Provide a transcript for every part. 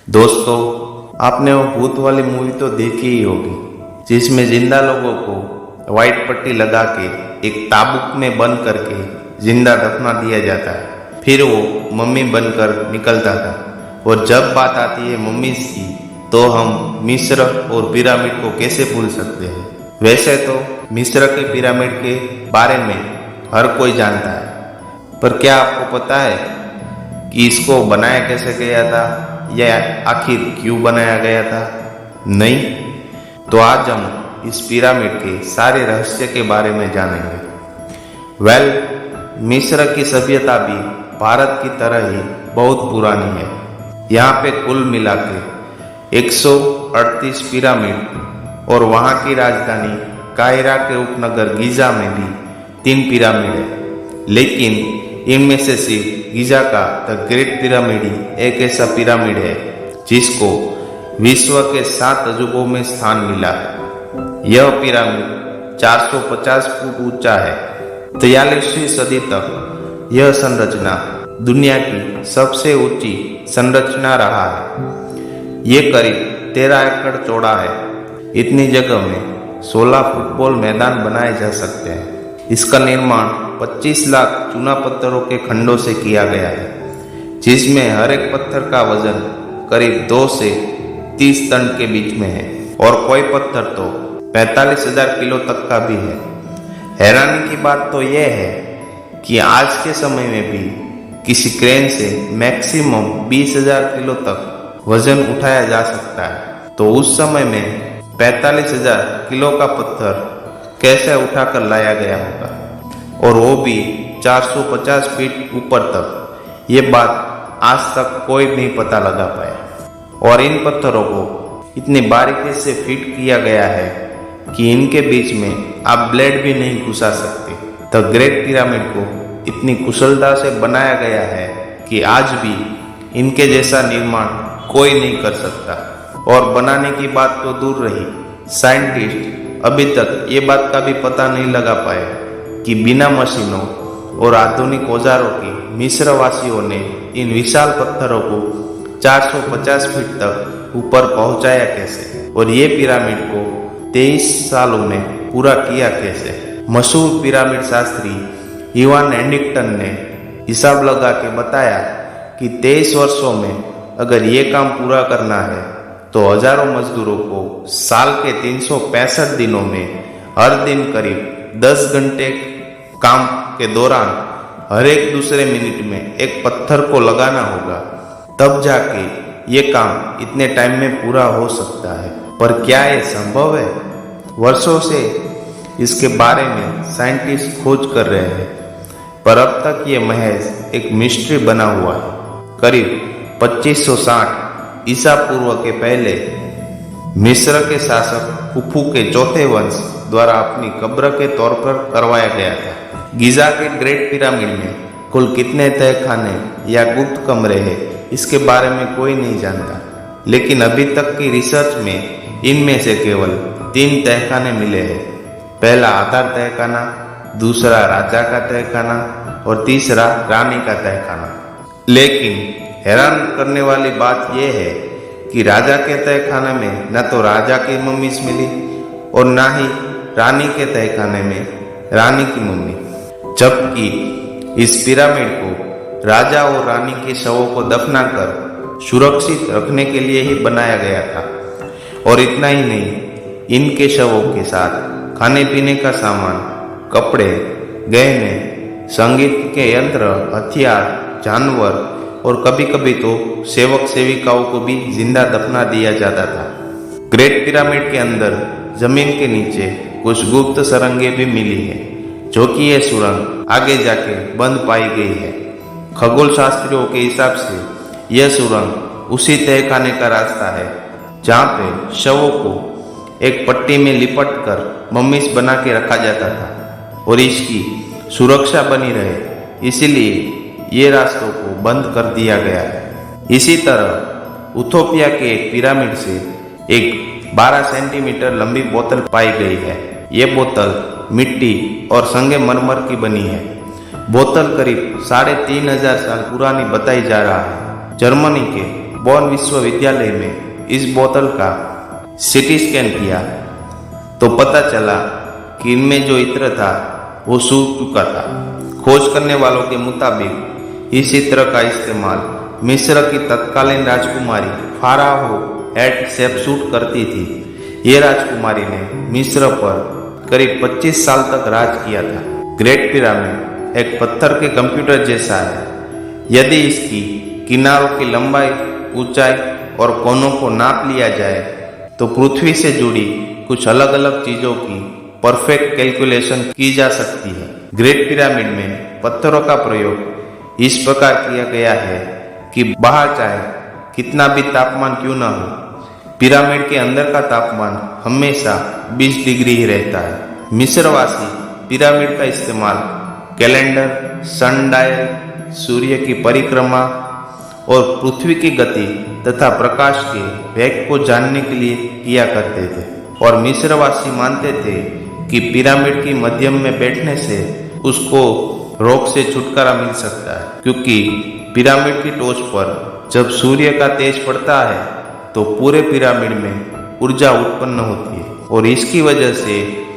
दोस्तों, आपने वो भूत वाली मूवी तो देखी ही होगी जिसमें जिंदा लोगों को व्हाइट पट्टी लगा के एक ताबूत में बंद करके जिंदा दफना दिया जाता है, फिर वो मम्मी बनकर निकलता था। और जब बात आती है मम्मी की, तो हम मिस्र और पिरामिड को कैसे भूल सकते हैं। वैसे तो मिस्र के पिरामिड के बारे में हर कोई जानता है, पर क्या आपको पता है कि इसको बनाया कैसे गया था या आखिर क्यों बनाया गया था? नहीं, तो आज हम इस पिरामिड के सारे रहस्य के बारे में जानेंगे। मिस्र की सभ्यता भी भारत की तरह ही बहुत पुरानी है। यहाँ पे कुल मिला के 138 पिरामिड और वहाँ की राजधानी कायरा के उपनगर गीजा में भी 3 पिरामिड है। लेकिन इनमें से सिर्फ गीजा का द ग्रेट पिरामिड ही एक ऐसा पिरामिड है जिसको विश्व के 7 अजूबों में स्थान मिला है। यह पिरामिड 450 फुट ऊंचा है। 43वीं सदी तक यह संरचना दुनिया की सबसे ऊंची संरचना रहा है। ये करीब 13 एकड़ चौड़ा है। इतनी जगह में 16 फुटबॉल मैदान बनाए जा सकते हैं। इसका निर्माण 25 लाख चूना पत्थरों के खंडों से किया गया है, जिसमें हर एक पत्थर का वजन करीब 2 से 30 टन के बीच में है और कोई पत्थर तो 45,000 किलो तक का भी है। हैरानी की बात तो यह है कि आज के समय में भी किसी क्रेन से मैक्सिमम 20,000 किलो तक वजन उठाया जा सकता है। तो उस समय में 45,000 किलो का पत्थर कैसे उठाकर लाया गया होगा, और वो भी 450 फीट ऊपर तक। ये बात आज तक कोई नहीं पता लगा पाया। और इन पत्थरों को इतनी बारीकी से फिट किया गया है कि इनके बीच में आप ब्लेड भी नहीं घुसा सकते। द ग्रेट पिरामिड को इतनी कुशलता से बनाया गया है कि आज भी इनके जैसा निर्माण कोई नहीं कर सकता। और बनाने की बात तो दूर रही, साइंटिस्ट अभी तक ये बात का भी पता नहीं लगा पाए कि बिना मशीनों और आधुनिक औजारों की मिस्र वासियों ने इन विशाल पत्थरों को 450 फीट तक ऊपर पहुंचाया कैसे, और ये पिरामिड को 23 सालों में पूरा किया कैसे। मशहूर पिरामिड शास्त्री इवान एडिंगटन ने हिसाब लगा के बताया कि 23 वर्षों में अगर ये काम पूरा करना है तो हजारों मजदूरों को साल के 365 दिनों में हर दिन करीब 10 घंटे काम के दौरान हर एक दूसरे मिनट में एक पत्थर को लगाना होगा, तब जाके ये काम इतने टाइम में पूरा हो सकता है। पर क्या ये संभव है? वर्षों से इसके बारे में साइंटिस्ट खोज कर रहे हैं, पर अब तक ये महज एक मिस्ट्री बना हुआ है। करीब 2560 ईसा पूर्व के पहले मिस्र के शासक खुफू के चौथे वंश द्वारा अपनी कब्र के तौर पर करवाया गया था। गीजा के ग्रेट पिरामिड में कुल कितने तहखाने या गुप्त कमरे हैं, इसके बारे में कोई नहीं जानता। लेकिन अभी तक की रिसर्च में इनमें से केवल 3 तहखाने मिले हैं। पहला आधार तहखाना, दूसरा राजा का तहखाना और तीसरा रानी का तहखाना। लेकिन हैरान करने वाली बात यह है कि राजा के तहखाने में न तो राजा की मम्मी मिली और न ही रानी के तहखाने में रानी की मम्मी, जबकि इस पिरामिड को राजा और रानी के शवों को दफनाकर सुरक्षित रखने के लिए ही बनाया गया था। और इतना ही नहीं, इनके शवों के साथ खाने पीने का सामान, कपड़े, गहने, संगीत के यंत्र, हथियार, जानवर और कभी कभी तो सेवक सेविकाओं को भी जिंदा दफना दिया जाता था। ग्रेट पिरामिड के अंदर जमीन के नीचे कुछ गुप्त सुरंगें भी मिली है, जो कि यह सुरंग आगे जाके बंद पाई गई है। खगोल शास्त्रियों के हिसाब से यह सुरंग उसी तहखाने का रास्ता है जहाँ पे शवों को एक पट्टी में लिपट कर मम्मीस बना के रखा जाता था, और इसकी सुरक्षा बनी रहे इसीलिए ये रास्तों को बंद कर दिया गया है। इसी तरह इथोपिया के एक पिरामिड से एक 12 सेंटीमीटर लंबी बोतल पाई गई है। ये बोतल मिट्टी और संगमरमर की बनी है। बोतल करीब 3500 साल पुरानी बताई जा रहा है। जर्मनी के बॉन विश्वविद्यालय में इस बोतल का सीटी स्कैन किया तो पता चला कि इनमें जो इत्र था वो सूख चुका था। खोज करने वालों के मुताबिक इस इत्र का इस्तेमाल मिस्र की तत्कालीन राजकुमारी फाराओ हेटशेप्सूट करती थी। ये राजकुमारी ने मिस्र पर करीब 25 साल तक राज किया था। ग्रेट पिरामिड एक पत्थर के कंप्यूटर जैसा है। यदि इसकी किनारों की लंबाई, ऊंचाई और कोनों को नाप लिया जाए तो पृथ्वी से जुड़ी कुछ अलग अलग चीजों की परफेक्ट कैलकुलेशन की जा सकती है। ग्रेट पिरामिड में पत्थरों का प्रयोग इस प्रकार किया गया है कि बाहर चाहे कितना भी तापमान क्यों न हो, पिरामिड के अंदर का तापमान हमेशा 20 डिग्री ही रहता है। मिस्रवासी पिरामिड का इस्तेमाल कैलेंडर, सन डायल, सूर्य की परिक्रमा और पृथ्वी की गति तथा प्रकाश के वेग को जानने के लिए किया करते थे। और मिस्रवासी मानते थे कि पिरामिड की मध्यम में बैठने से उसको रोग से छुटकारा मिल सकता है, क्योंकि पिरामिड की टोच पर जब सूर्य का तेज पड़ता है तो पूरे पिरामिड में ऊर्जा उत्पन्न होती है और इसकी वजह से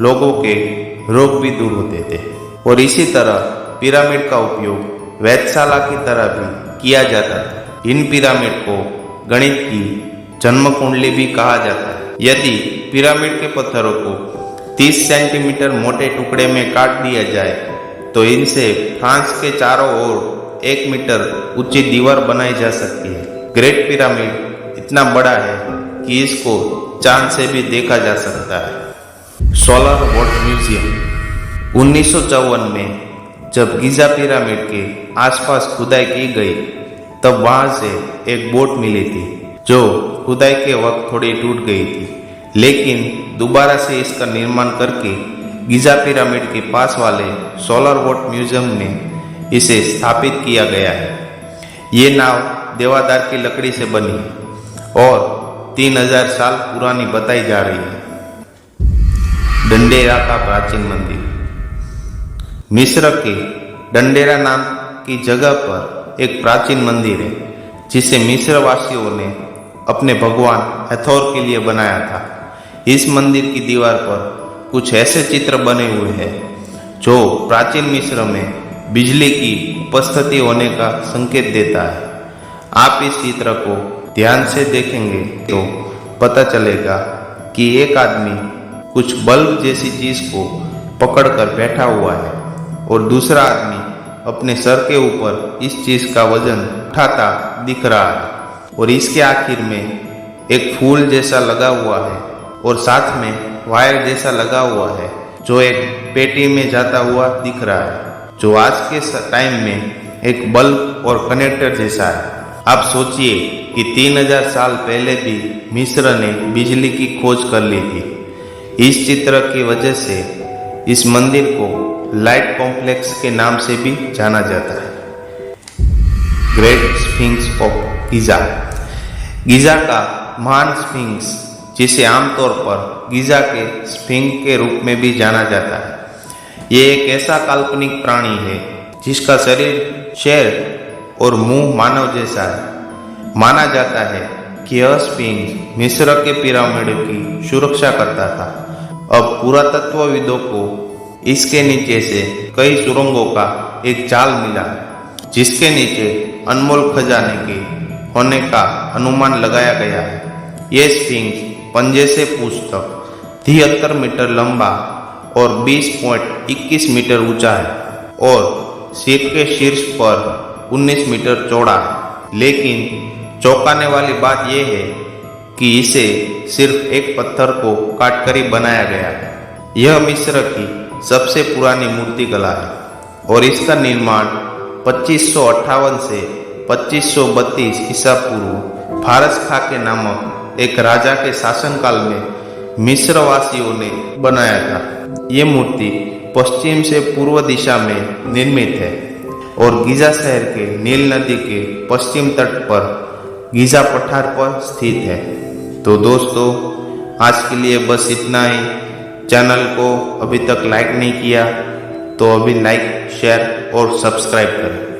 लोगों के रोग भी दूर होते थे। और इसी तरह पिरामिड का उपयोग वेधशाला की तरह भी किया जाता था। इन पिरामिड को गणित की जन्म कुंडली भी कहा जाता है। यदि पिरामिड के पत्थरों को 30 सेंटीमीटर मोटे टुकड़े में काट दिया जाए तो इनसे फ्रांस के चारों ओर 1 मीटर ऊंची दीवार बनाई जा सकती है। ग्रेट पिरामिड इतना बड़ा है कि इसको चांद से भी देखा जा सकता है। सोलर वॉट म्यूजियम 1954 में जब गिजा पिरामिड के आसपास खुदाई की गई तब वहां से एक बोट मिली थी जो खुदाई के वक्त थोड़ी टूट गई थी, लेकिन दोबारा से इसका निर्माण करके गिजा पिरामिड के पास वाले सोलर वॉट म्यूजियम में इसे स्थापित किया गया है। ये नाव देवदार की लकड़ी से बनी और 3000 साल पुरानी बताई जा रही है। डंडेरा का प्राचीन मंदिर मिस्र के डंडेरा नाम की जगह पर एक प्राचीन मंदिर है जिसे मिस्र वासियों ने अपने भगवान हथोर के लिए बनाया था। इस मंदिर की दीवार पर कुछ ऐसे चित्र बने हुए हैं जो प्राचीन मिस्र में बिजली की उपस्थिति होने का संकेत देता है। आप इस चित्र को ध्यान से देखेंगे तो पता चलेगा कि एक आदमी कुछ बल्ब जैसी चीज को पकड़कर बैठा हुआ है और दूसरा आदमी अपने सर के ऊपर इस चीज का वजन उठाता दिख रहा है और इसके आखिर में एक फूल जैसा लगा हुआ है और साथ में वायर जैसा लगा हुआ है जो एक पेटी में जाता हुआ दिख रहा है, जो आज के टाइम में एक बल्ब और कनेक्टर जैसा है। आप सोचिए कि 3000 साल पहले भी मिस्र ने बिजली की खोज कर ली थी। इस चित्र की वजह से इस मंदिर को लाइट कॉम्प्लेक्स के नाम से भी जाना जाता है। ग्रेट स्फिंक्स ऑफ गिजा गिजा का महान स्फिंक्स, जिसे आमतौर पर गिजा के स्फिंक्स के रूप में भी जाना जाता है। ये एक ऐसा काल्पनिक प्राणी है जिसका शरीर शेर और मुंह मानव जैसा है। माना जाता है कि यह स्फिंक्स मिस्र के पिरामिड की सुरक्षा करता था। अब पुरातत्वविदों को इसके नीचे से कई सुरंगों का एक जाल मिला जिसके नीचे अनमोल खजाने के होने का अनुमान लगाया गया है। यह स्फिंक्स पंजे से पूंछ तक 73 मीटर लंबा और 20.21 मीटर ऊंचा है और सिर के शीर्ष पर 19 मीटर चौड़ा है। लेकिन चौंकाने वाली बात यह है कि इसे सिर्फ एक पत्थर को काटकर ही बनाया गया है। यह मिस्र की सबसे पुरानी मूर्ति कला है और इसका निर्माण 2558 से 2532 ईसा पूर्व फारस खा के नामक एक राजा के शासनकाल में मिस्र वासियों ने बनाया था। ये मूर्ति पश्चिम से पूर्व दिशा में निर्मित है और गिजा शहर के नील नदी के पश्चिम तट पर गिजा पठार पर स्थित है। तो दोस्तों, आज के लिए बस इतना ही। चैनल को अभी तक लाइक नहीं किया तो अभी लाइक, शेयर और सब्सक्राइब करें।